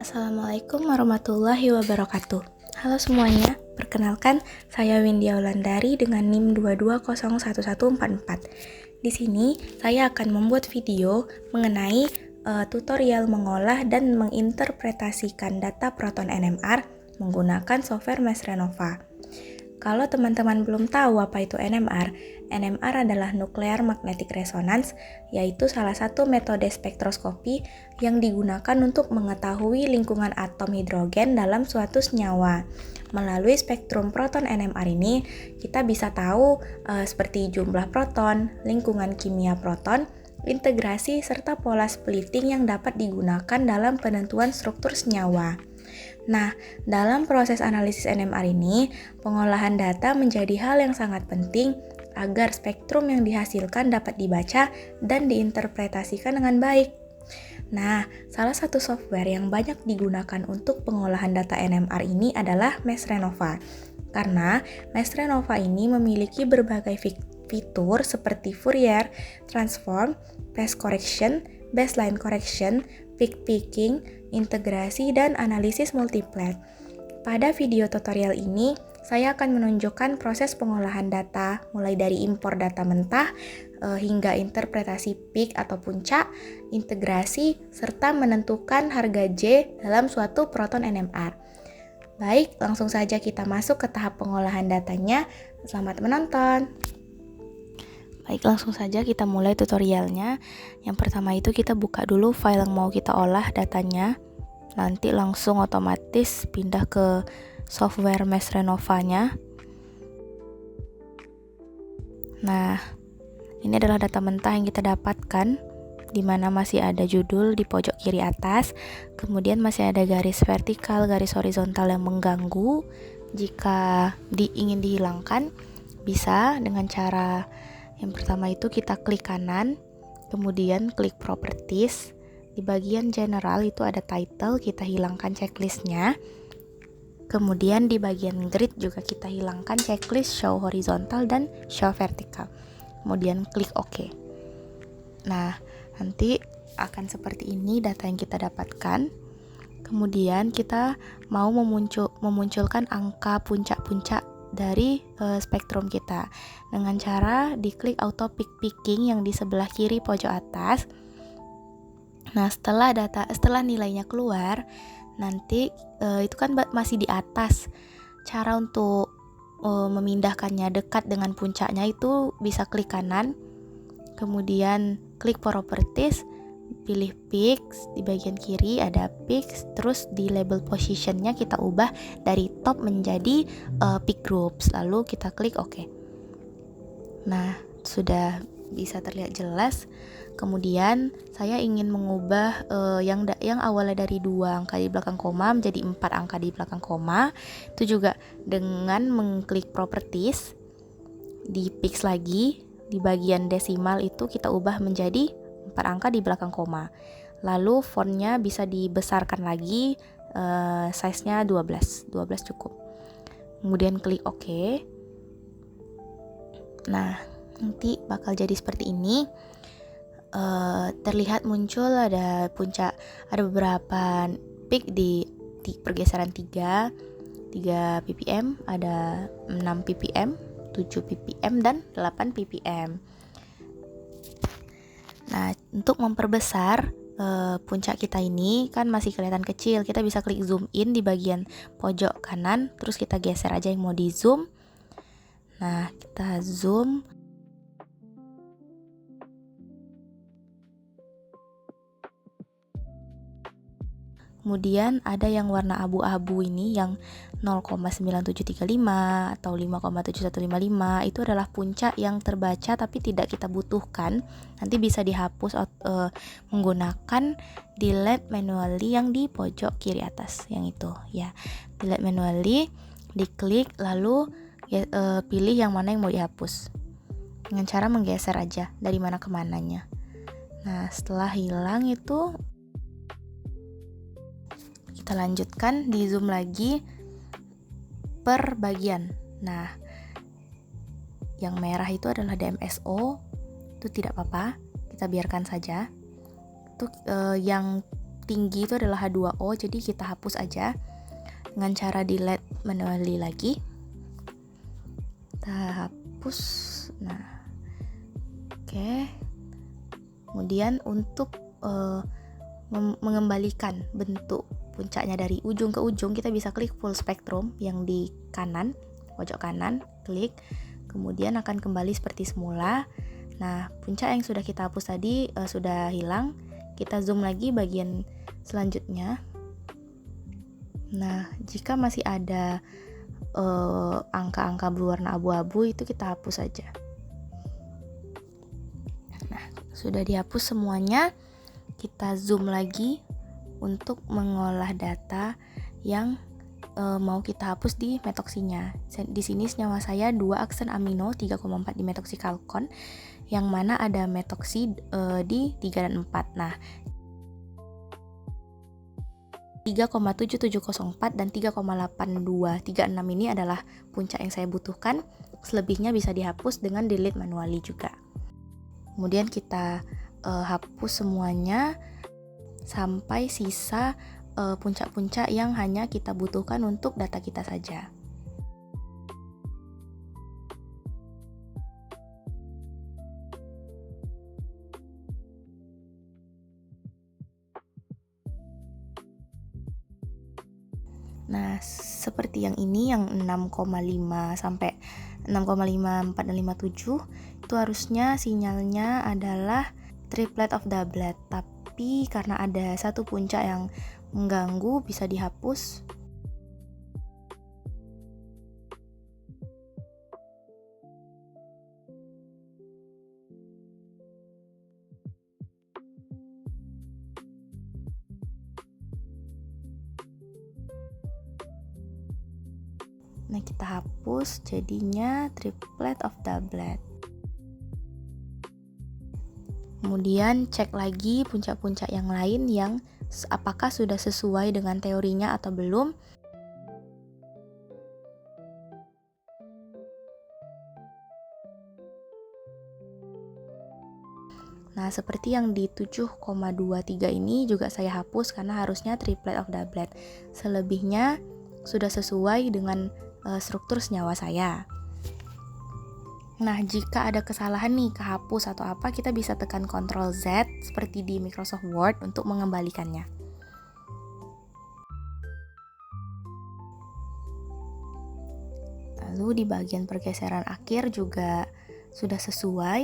Assalamualaikum warahmatullahi wabarakatuh. Halo semuanya, perkenalkan saya Windia Wulandari dengan NIM 22011144. Di sini saya akan membuat video mengenai tutorial mengolah dan menginterpretasikan data proton NMR menggunakan software Mesh Renova. Kalau teman-teman belum tahu apa itu NMR, NMR adalah Nuclear Magnetic Resonance, yaitu salah satu metode spektroskopi yang digunakan untuk mengetahui lingkungan atom hidrogen dalam suatu senyawa. Melalui spektrum proton NMR ini, kita bisa tahu seperti jumlah proton, lingkungan kimia proton, integrasi, serta pola splitting yang dapat digunakan dalam penentuan struktur senyawa. Nah, dalam proses analisis NMR ini, pengolahan data menjadi hal yang sangat penting agar spektrum yang dihasilkan dapat dibaca dan diinterpretasikan dengan baik. Nah, salah satu software yang banyak digunakan untuk pengolahan data NMR ini adalah Mesh Renova. Karena Mesh Renova ini memiliki berbagai fitur seperti Fourier, Transform, Phase Correction, Baseline Correction, Peak Picking, integrasi, dan analisis multiplet. Pada video tutorial ini, saya akan menunjukkan proses pengolahan data mulai dari impor data mentah hingga interpretasi peak atau puncak, integrasi, serta menentukan harga J dalam suatu proton NMR. Baik, langsung saja kita masuk ke tahap pengolahan datanya. Selamat menonton! Baik, langsung saja kita mulai tutorialnya. Yang pertama itu kita buka dulu file yang mau kita olah datanya. Nanti langsung otomatis pindah ke software Mesh Renova-nya. Nah, ini adalah data mentah yang kita dapatkan, di mana masih ada judul di pojok kiri atas, kemudian masih ada garis vertikal, garis horizontal yang mengganggu. Jika ingin dihilangkan, bisa dengan cara yang pertama itu kita klik kanan, kemudian klik properties. Di bagian general itu ada title, kita hilangkan checklistnya. Kemudian di bagian grid juga kita hilangkan checklist show horizontal dan show vertikal. Kemudian klik OK. Nah, nanti akan seperti ini data yang kita dapatkan. Kemudian kita mau memunculkan angka puncak-puncak dari spektrum kita dengan cara diklik auto peak picking yang di sebelah kiri pojok atas. Nah, setelah nilainya keluar, nanti itu kan masih di atas. Cara untuk memindahkannya dekat dengan puncaknya itu bisa klik kanan, kemudian klik properties, pilih peaks, di bagian kiri ada peaks, terus di label positionnya kita ubah dari top menjadi peak groups, lalu kita klik OK. Nah, sudah bisa terlihat jelas. Kemudian saya ingin mengubah yang awalnya dari 2 angka di belakang koma menjadi 4 angka di belakang koma. Itu juga dengan mengklik properties, di peaks lagi, di bagian desimal itu kita ubah menjadi 4 angka di belakang koma. Lalu fontnya bisa dibesarkan lagi, size-nya 12 cukup. Kemudian klik OK. Nah, nanti bakal jadi seperti ini. Terlihat muncul ada puncak, ada beberapa peak di pergeseran 3 ppm, ada 6 ppm, 7 ppm, dan 8 ppm. Nah, untuk memperbesar puncak kita ini kan masih kelihatan kecil, kita bisa klik zoom in di bagian pojok kanan, terus kita geser aja yang mau di zoom. Nah, kita zoom. Kemudian ada yang warna abu-abu ini yang 0,9735 atau 5,7155, itu adalah puncak yang terbaca tapi tidak kita butuhkan. Nanti bisa dihapus menggunakan delete manually yang di pojok kiri atas yang itu ya. Delete manually, diklik lalu pilih yang mana yang mau dihapus dengan cara menggeser aja dari mana ke mananya. Nah, setelah hilang itu kita lanjutkan, di zoom lagi per bagian. Nah, yang merah itu adalah DMSO, itu tidak apa-apa, kita biarkan saja. Itu yang tertinggi itu adalah H2O, jadi kita hapus aja dengan cara delete manually lagi. Kita hapus. Nah, oke. Kemudian untuk mengembalikan bentuk puncaknya dari ujung ke ujung, kita bisa klik full spectrum yang di kanan, pojok kanan, klik. Kemudian akan kembali seperti semula. Nah, puncak yang sudah kita hapus tadi sudah hilang. Kita zoom lagi bagian selanjutnya. Nah, jika masih ada angka-angka berwarna abu-abu, itu kita hapus saja. Nah, sudah dihapus semuanya, kita zoom lagi untuk mengolah data yang mau kita hapus di metoksinya. Di sini senyawa saya 2 aksen amino 3,4 dimetoksikalkon, yang mana ada metoksi di 3 dan 4. Nah, 3,7704 dan 3,8236 ini adalah puncak yang saya butuhkan. Selebihnya bisa dihapus dengan delete manually juga. Kemudian kita hapus semuanya sampai sisa puncak-puncak yang hanya kita butuhkan untuk data kita saja. Nah, seperti yang ini, yang 6,5 sampai 6,54 dan 57, itu harusnya sinyalnya adalah triplet of doublet. Tapi karena ada satu puncak yang mengganggu, bisa dihapus. Nah, kita hapus, jadinya triplet of doublet. Kemudian cek lagi puncak-puncak yang lain yang apakah sudah sesuai dengan teorinya atau belum. Nah, seperti yang di 7,23 ini juga saya hapus karena harusnya triplet of doublet. Selebihnya sudah sesuai dengan struktur senyawa saya. Nah, jika ada kesalahan nih, kehapus atau apa, kita bisa tekan Ctrl Z seperti di Microsoft Word untuk mengembalikannya. Lalu di bagian pergeseran akhir juga sudah sesuai.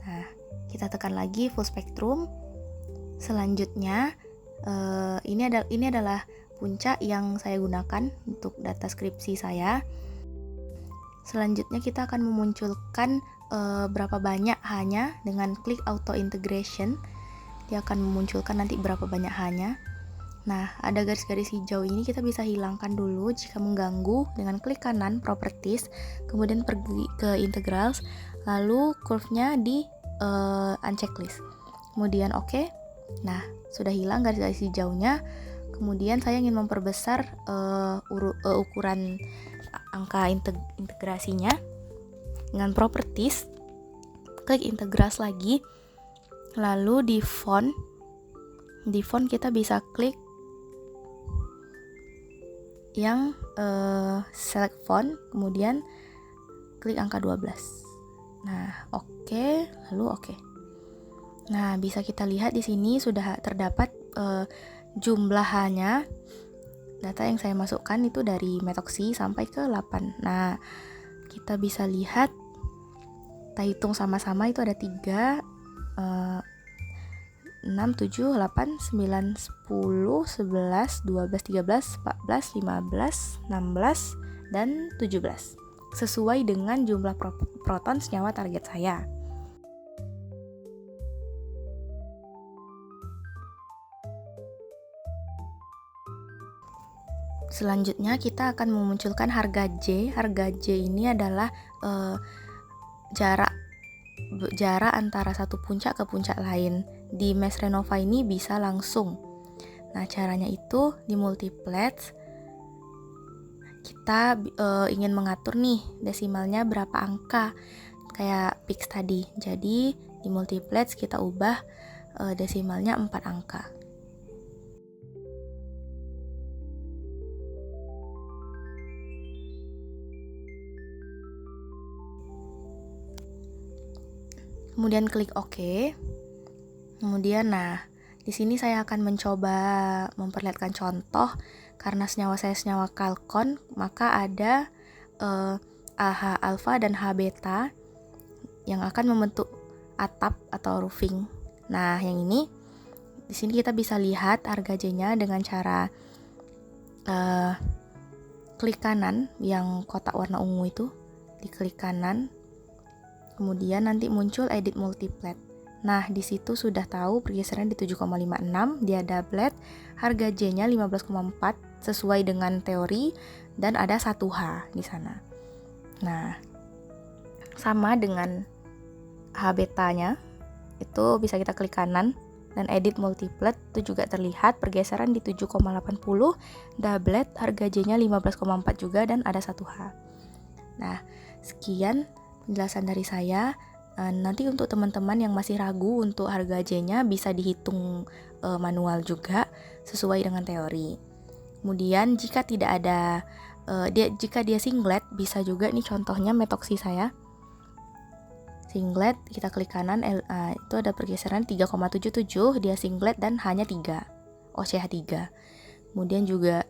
Nah, kita tekan lagi full spectrum. Selanjutnya, ini adalah puncak yang saya gunakan untuk data skripsi saya. Selanjutnya kita akan memunculkan berapa banyak hanya dengan klik auto integration. Dia akan memunculkan nanti berapa banyak hanya. Nah, ada garis-garis hijau ini kita bisa hilangkan dulu jika mengganggu dengan klik kanan properties, kemudian pergi ke integrals, lalu curve-nya di unchecklist. Kemudian oke. Nah, sudah hilang garis-garis hijaunya. Kemudian saya ingin memperbesar ukuran angka integrasinya dengan properties, klik integrals lagi, lalu di font kita bisa klik yang select font, kemudian klik angka 12. Nah, oke, lalu oke. Nah, bisa kita lihat di sini sudah terdapat jumlahannya. Data yang saya masukkan itu dari metoksi sampai ke 8. Nah, kita bisa lihat, kita hitung sama-sama itu ada 3, 6, 7, 8, 9, 10, 11, 12, 13, 14, 15, 16, dan 17. Sesuai dengan jumlah proton senyawa target saya. Selanjutnya kita akan memunculkan harga J. Harga J ini adalah jarak antara satu puncak ke puncak lain. Di Mesh Renova ini bisa langsung. Nah, caranya itu di multiplets. Kita ingin mengatur nih desimalnya berapa angka, kayak Pix tadi. Jadi di multiplets kita ubah desimalnya 4 angka. Kemudian klik OK. Kemudian di sini saya akan mencoba memperlihatkan contoh. Karena senyawa saya senyawa kalkon, maka ada AH alfa dan H beta yang akan membentuk atap atau roofing. Nah, yang ini di sini kita bisa lihat harga J-nya dengan cara klik kanan yang kotak warna ungu itu, diklik kanan. Kemudian nanti muncul edit multiplet. Nah, di situ sudah tahu pergeseran di 7,56, dia doublet, harga J-nya 15,4 sesuai dengan teori dan ada 1H di sana. Nah, sama dengan H betanya, itu bisa kita klik kanan dan edit multiplet, itu juga terlihat pergeseran di 7,80, doublet, harga J-nya 15,4 juga dan ada 1H. Nah, sekian penjelasan dari saya. Nanti untuk teman-teman yang masih ragu untuk harga J-nya bisa dihitung manual juga sesuai dengan teori. Kemudian jika tidak ada jika dia singlet, bisa juga nih contohnya metoksi saya. Singlet, kita klik kanan, itu ada pergeseran 3,77, dia singlet dan hanya 3, OCH3. Kemudian juga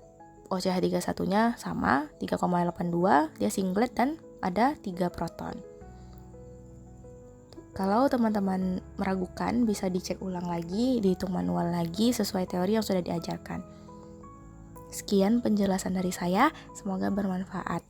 OCH3 satunya sama, 3,82, dia singlet dan ada 3 proton. Kalau teman-teman meragukan, bisa dicek ulang lagi, dihitung manual lagi sesuai teori yang sudah diajarkan. Sekian penjelasan dari saya, semoga bermanfaat.